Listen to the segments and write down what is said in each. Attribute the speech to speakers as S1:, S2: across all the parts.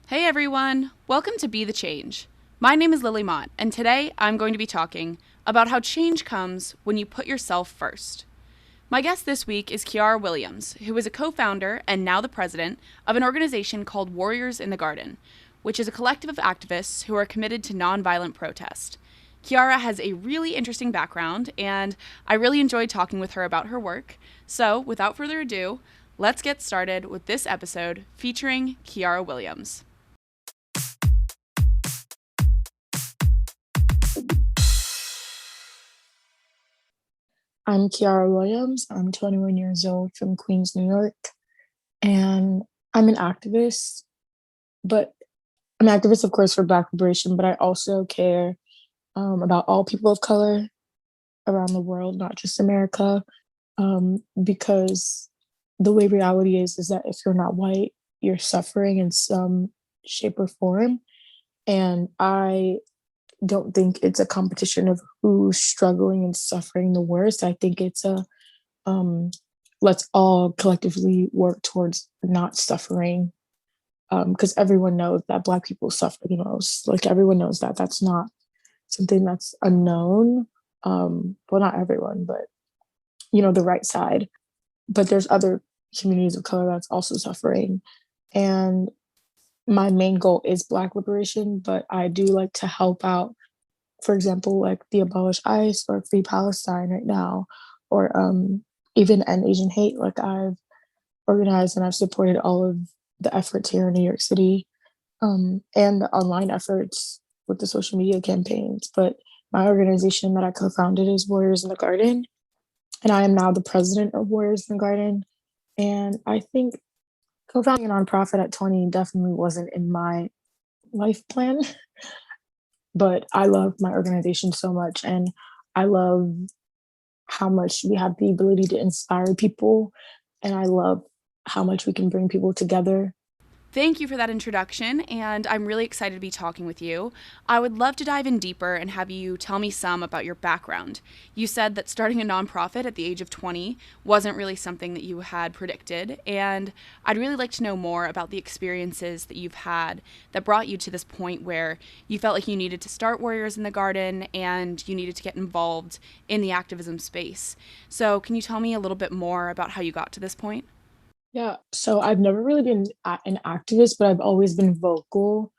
S1: Hey everyone! Welcome to Be the Change. My name is Lily Mott, and today I'm going to be talking about how change comes when you put yourself first. My guest this week is Kiara Williams, who is a co founder and now the president of an organization called Warriors in the Garden, which is a collective of activists who are committed to nonviolent protest. Kiara has a really interesting background, and I really enjoyed talking with her about her work. So, without further ado, let's get started with this episode featuring Kiara Williams.
S2: I'm Kiara Williams. I'm 21 years old from Queens, New York, and I'm an activist. But I'm an activist, of course, for Black liberation, but I also care about all people of color around the world, not just America, because the way reality is that if you're not white, you're suffering in some shape or form. And I don't think it's a competition of who's struggling and suffering the worst. I think it's a um, let's all collectively work towards not suffering, because everyone knows that Black people suffer the most. Like everyone knows that that's not something that's unknown. Well, not everyone, but the right side. But there's other communities of color that's also suffering, and my main goal is Black liberation. But I do like to help out, for example, like the Abolish ICE or Free Palestine right now, or even End Asian Hate. Like I've organized and I've supported all of the efforts here in New York City, and the online efforts with the social media campaigns. But my organization that I co-founded is Warriors in the Garden, and I am now the president of Warriors in the Garden. And I think co-founding a nonprofit at 20 definitely wasn't in my life plan, but I love my organization so much, and I love how much we have the ability to inspire people, and I love how much we can bring people together.
S1: Thank you for that introduction, and I'm really excited to be talking with you. I would love to dive in deeper and have you tell me some about your background. You said that starting a nonprofit at the age of 20 wasn't really something that you had predicted, and I'd really like to know more about the experiences that you've had that brought you to this point where you felt like you needed to start Warriors in the Garden and you needed to get involved in the activism space. So, can you tell me a little bit more about how you got to this point?
S2: Yeah, so I've never really been an activist, but I've always been vocal.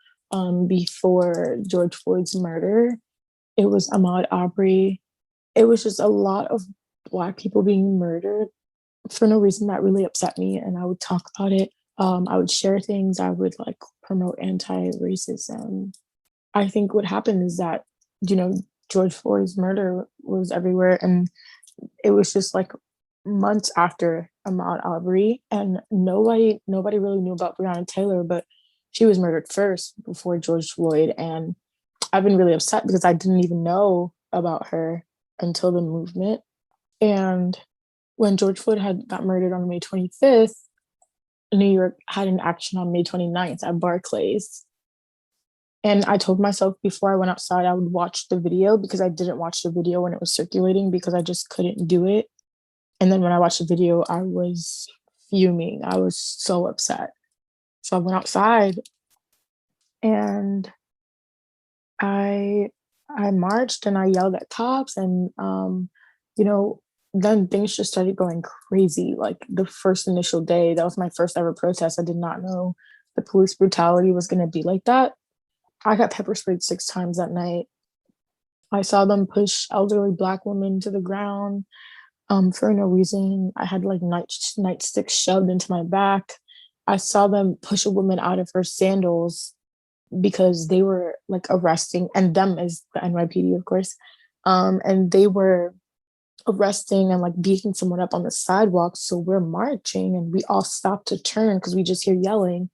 S2: Before George Floyd's murder, it was Ahmaud Arbery. It was just a lot of Black people being murdered for no reason that really upset me, and I would talk about it. I would share things. I would like promote anti-racism. I think what happened is that you know George Floyd's murder was everywhere, and it was just like months after Ahmaud Arbery, and nobody really knew about Breonna Taylor, but she was murdered first before George Floyd, and I've been really upset because I didn't even know about her until the movement. And when George Floyd had got murdered on May 25th, New York had an action on May 29th at Barclays. And I told myself before I went outside I would watch the video, because I didn't watch the video when it was circulating because I just couldn't do it. And then when I watched the video, I was fuming. I was so upset. So I went outside and I I marched and I yelled at cops, and you know, then things just started going crazy. Like the first initial day, that was my first ever protest. I did not know the police brutality was gonna be like that. I got pepper sprayed 6 times that night. I saw them push elderly Black women to the ground, for no reason. I had like nightsticks shoved into my back. I saw them push a woman out of her sandals because they were like arresting, and them is the NYPD, of course. And they were arresting and like beating someone up on the sidewalk. So we're marching and we all stop to turn because we just hear yelling.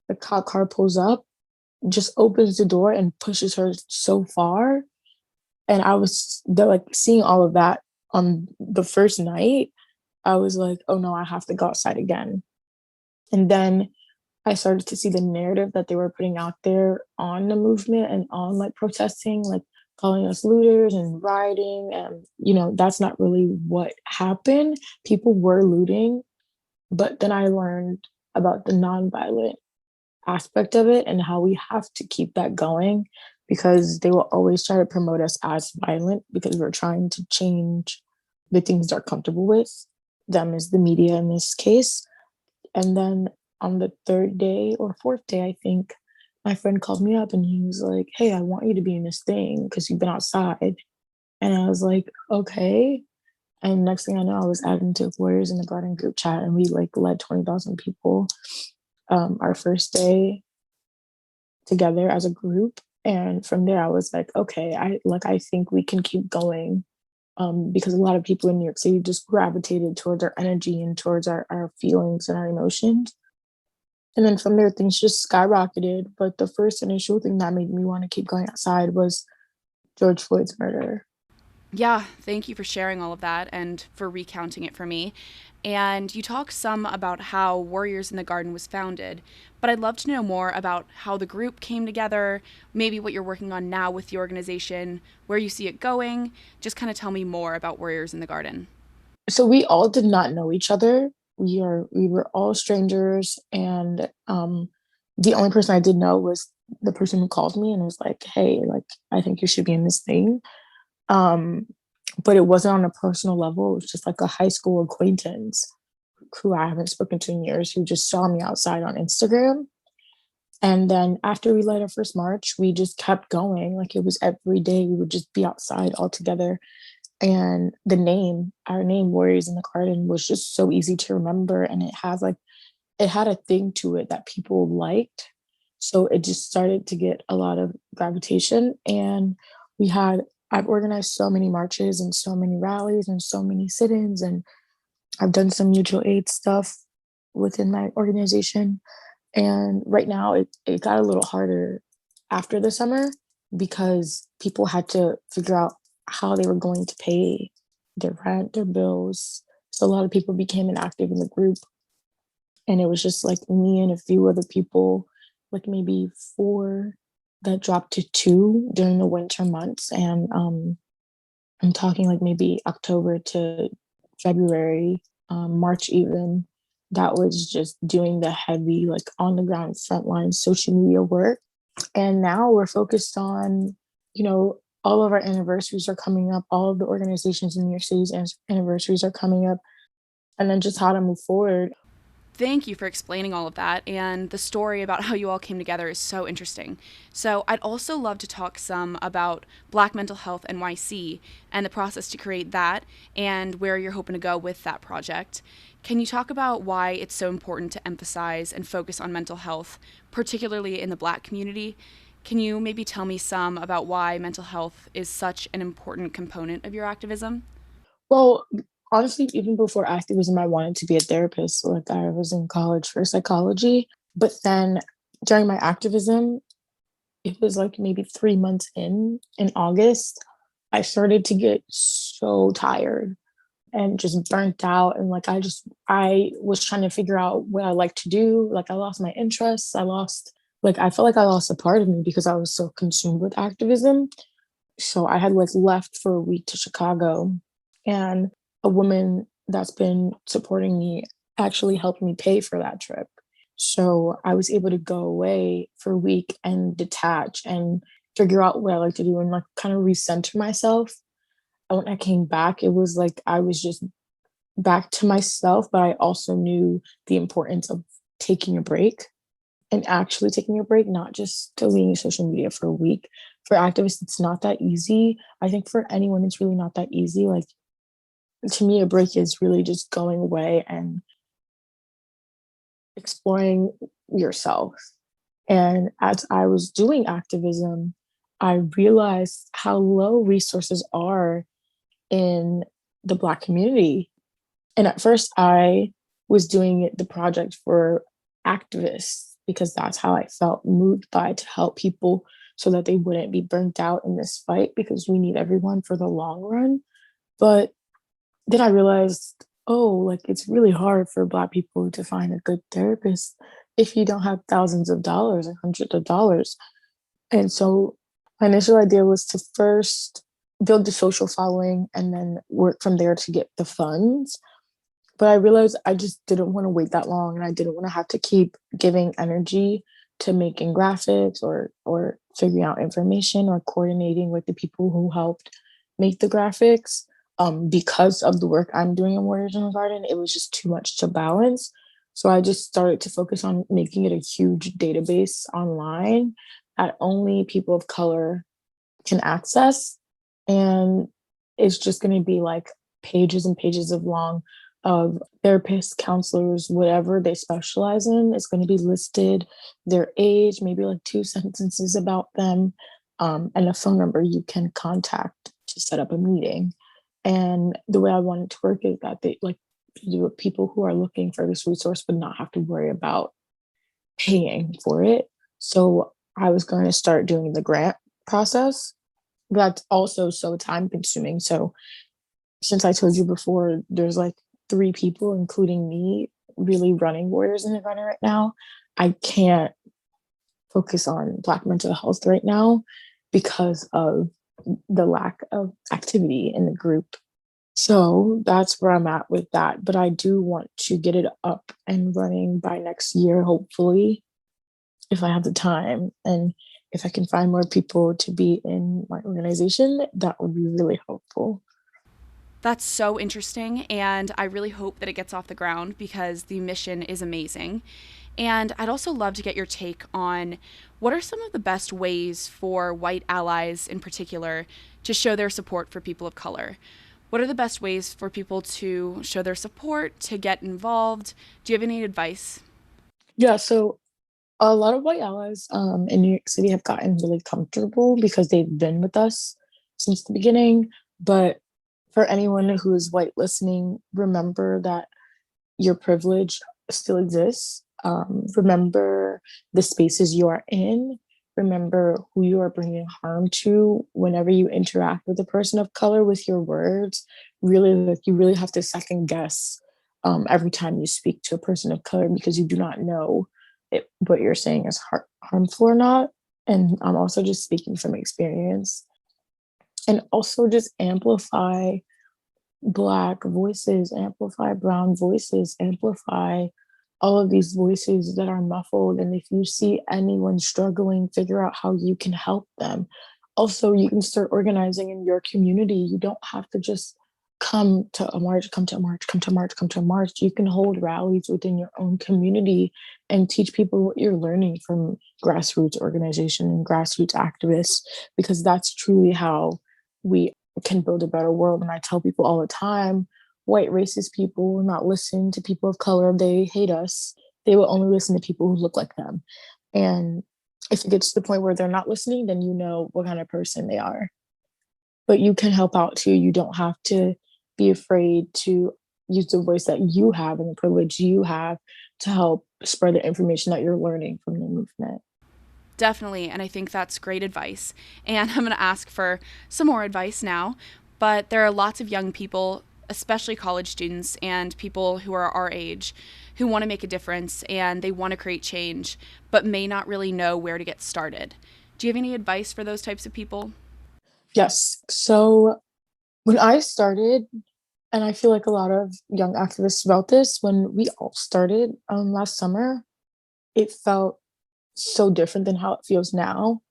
S2: The cop car pulls up, just opens the door and pushes her so far. And I was they're like seeing all of that on the first night. I was like, oh no, I have to go outside again. And then I started to see the narrative that they were putting out there on the movement and on like protesting, like calling us looters and rioting. And, that's not really what happened. People were looting. But then I learned about the nonviolent aspect of it and how we have to keep that going because they will always try to promote us as violent because we're trying to change the things they're comfortable with, them as the media in this case. And then on the third day or fourth day, I think my friend called me up and he was like, "Hey, I want you to be in this thing because you've been outside." And I was like, "Okay." And next thing I know, I was added into Warriors in the Garden group chat and we like led 20,000 people our first day together as a group. And from there, I was like, okay, I think we can keep going because a lot of people in New York City just gravitated towards our energy and towards our feelings and our emotions. And then from there, things just skyrocketed. But the first initial thing that made me want to keep going outside was George Floyd's murder.
S1: Yeah, thank you for sharing all of that and for recounting it for me. And you talk some about how Warriors in the Garden was founded, but I'd love to know more about how the group came together, maybe what you're working on now with the organization, where you see it going. Just kind of tell me more about Warriors in the Garden.
S2: So we all did not know each other. We were all strangers, and the only person I did know was the person who called me and was like, "Hey, like I think you should be in this thing." Um, but it wasn't on a personal level. It was just like a high school acquaintance who I haven't spoken to in years, who just saw me outside on Instagram. And then after we led our first march, we just kept going. Like it was every day we would just be outside all together. And our name, Warriors in the Garden, was just so easy to remember. And it had a thing to it that people liked. So it just started to get a lot of gravitation. And we had, I've organized so many marches and so many rallies and so many sit ins. And I've done some mutual aid stuff within my organization. And right now it got a little harder after the summer because people had to figure out how they were going to pay their rent, their bills. So a lot of people became inactive in the group. And it was just like me and a few other people, like maybe four that dropped to two during the winter months. And I'm talking like maybe October to February, March even. That was just doing the heavy, like on the ground frontline social media work. And now we're focused on, all of our anniversaries are coming up. All of the organizations in New York City's anniversaries are coming up. And then just how to move forward.
S1: Thank you for explaining all of that. And the story about how you all came together is so interesting. So, I'd also love to talk some about Black Mental Health NYC and the process to create that and where you're hoping to go with that project. Can you talk about why it's so important to emphasize and focus on mental health, particularly in the Black community? Can you maybe tell me some about why mental health is such an important component of your activism?
S2: Well, honestly, even before activism, I wanted to be a therapist. Like I was in college for psychology. But then during my activism, it was like maybe 3 months in August, I started to get so tired and just burnt out. And like, I was trying to figure out what I like to do. Like, I lost my interests. I felt like I lost a part of me because I was so consumed with activism. So I had like left for a week to Chicago, and a woman that's been supporting me actually helped me pay for that trip. So I was able to go away for a week and detach and figure out what I like to do and like kind of recenter myself. And when I came back, it was like I was just back to myself, but I also knew the importance of taking a break and actually taking a break, not just deleting social media for a week. For activists, it's not that easy. I think for anyone, it's really not that easy. Like to me, a break is really just going away and exploring yourself. And as I was doing activism, I realized how low resources are in the Black community. And at first, I was doing the project for activists because that's how I felt moved by to help people so that they wouldn't be burnt out in this fight because we need everyone for the long run. But then I realized, oh, like it's really hard for Black people to find a good therapist if you don't have thousands of dollars and hundreds of dollars. And so my initial idea was to first build the social following and then work from there to get the funds. But I realized I just didn't want to wait that long and I didn't want to have to keep giving energy to making graphics or figuring out information or coordinating with the people who helped make the graphics. Because of the work I'm doing in Warriors in the Garden, it was just too much to balance. So I just started to focus on making it a huge database online that only people of color can access. And it's just going to be like pages and pages of long of therapists, counselors, whatever they specialize in. It's going to be listed, their age, maybe like two sentences about them, and a phone number you can contact to set up a meeting. And the way I want it to work is that they like people who are looking for this resource would not have to worry about paying for it. So I was going to start doing the grant process. That's also so time consuming. So since I told you before, there's like three people, including me, really running Warriors in the Garden right now. I can't focus on Black mental health right now because of the lack of activity in the group. So that's where I'm at with that. But I do want to get it up and running by next year, hopefully, if I have the time. And if I can find more people to be in my organization, that would be really helpful.
S1: That's so interesting, and I really hope that it gets off the ground because the mission is amazing. And I'd also love to get your take on what are some of the best ways for white allies in particular to show their support for people of color? What are the best ways for people to show their support, to get involved? Do you have any advice?
S2: Yeah, so a lot of white allies in New York City have gotten really comfortable because they've been with us since the beginning. But for anyone who is white listening, remember that your privilege still exists. Remember the spaces you are in. Remember who you are bringing harm to whenever you interact with a person of color with your words. Really, like you really have to second guess every time you speak to a person of color because you do not know what you're saying is harmful or not. And I'm also just speaking from experience. And also just amplify Black voices, amplify Brown voices, amplify all of these voices that are muffled. And if you see anyone struggling, figure out how you can help them. Also, you can start organizing in your community. You don't have to just come to a march, come to a march, come to a march, come to a march. You can hold rallies within your own community and teach people what you're learning from grassroots organization and grassroots activists, because that's truly how we can build a better world. And I tell people all the time, white racist people will not listen to people of color. They hate us. They will only listen to people who look like them. And if it gets to the point where they're not listening, then you know what kind of person they are. But you can help out too. You don't have to be afraid to use the voice that you have and the privilege you have to help spread the information that you're learning from the movement.
S1: Definitely, and I think that's great advice. And I'm going to ask for some more advice now, but there are lots of young people, especially college students and people who are our age, who want to make a difference and they want to create change, but may not really know where to get started. Do you have any advice for those types of people?
S2: Yes. So when I started, and I feel like a lot of young activists about this, when we all started last summer, it felt so different than how it feels now.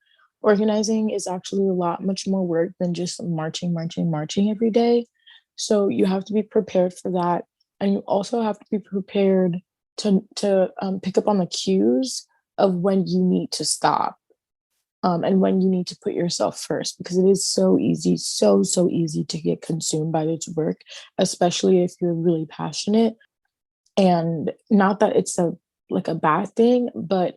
S2: Organizing is actually a lot much more work than just marching, marching, marching every day. So you have to be prepared for that, and you also have to be prepared to pick up on the cues of when you need to stop, and when you need to put yourself first, because it is so easy, so easy to get consumed by this work, especially if you're really passionate. And not that it's a like a bad thing, but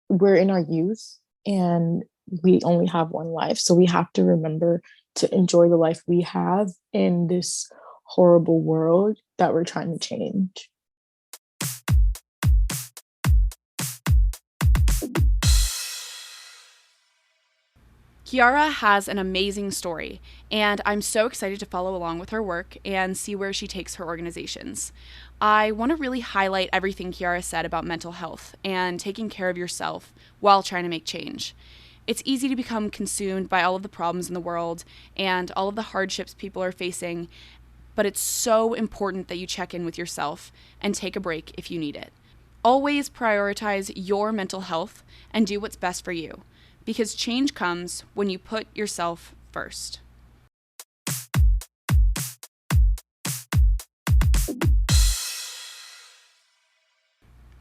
S2: we're in our youth and we only have one life. So we have to remember to enjoy the life we have in this horrible world that we're trying to change.
S1: Kiara has an amazing story, and I'm so excited to follow along with her work and see where she takes her organizations. I want to really highlight everything Kiara said about mental health and taking care of yourself while trying to make change. It's easy to become consumed by all of the problems in the world and all of the hardships people are facing, but it's so important that you check in with yourself and take a break if you need it. Always prioritize your mental health and do what's best for you, because change comes when you put yourself first.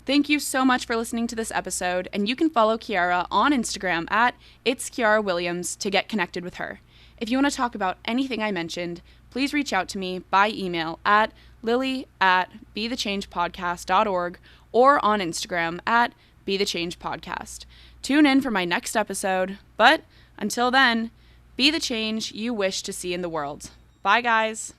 S1: Thank you so much for listening to this episode, and you can follow Kiara on Instagram at It's Kiara Williams to get connected with her. If you want to talk about anything I mentioned, please reach out to me by email at lily@bethechangepodcast.org or on Instagram at bethechangepodcast. Tune in for my next episode, but until then, be the change you wish to see in the world. Bye, guys.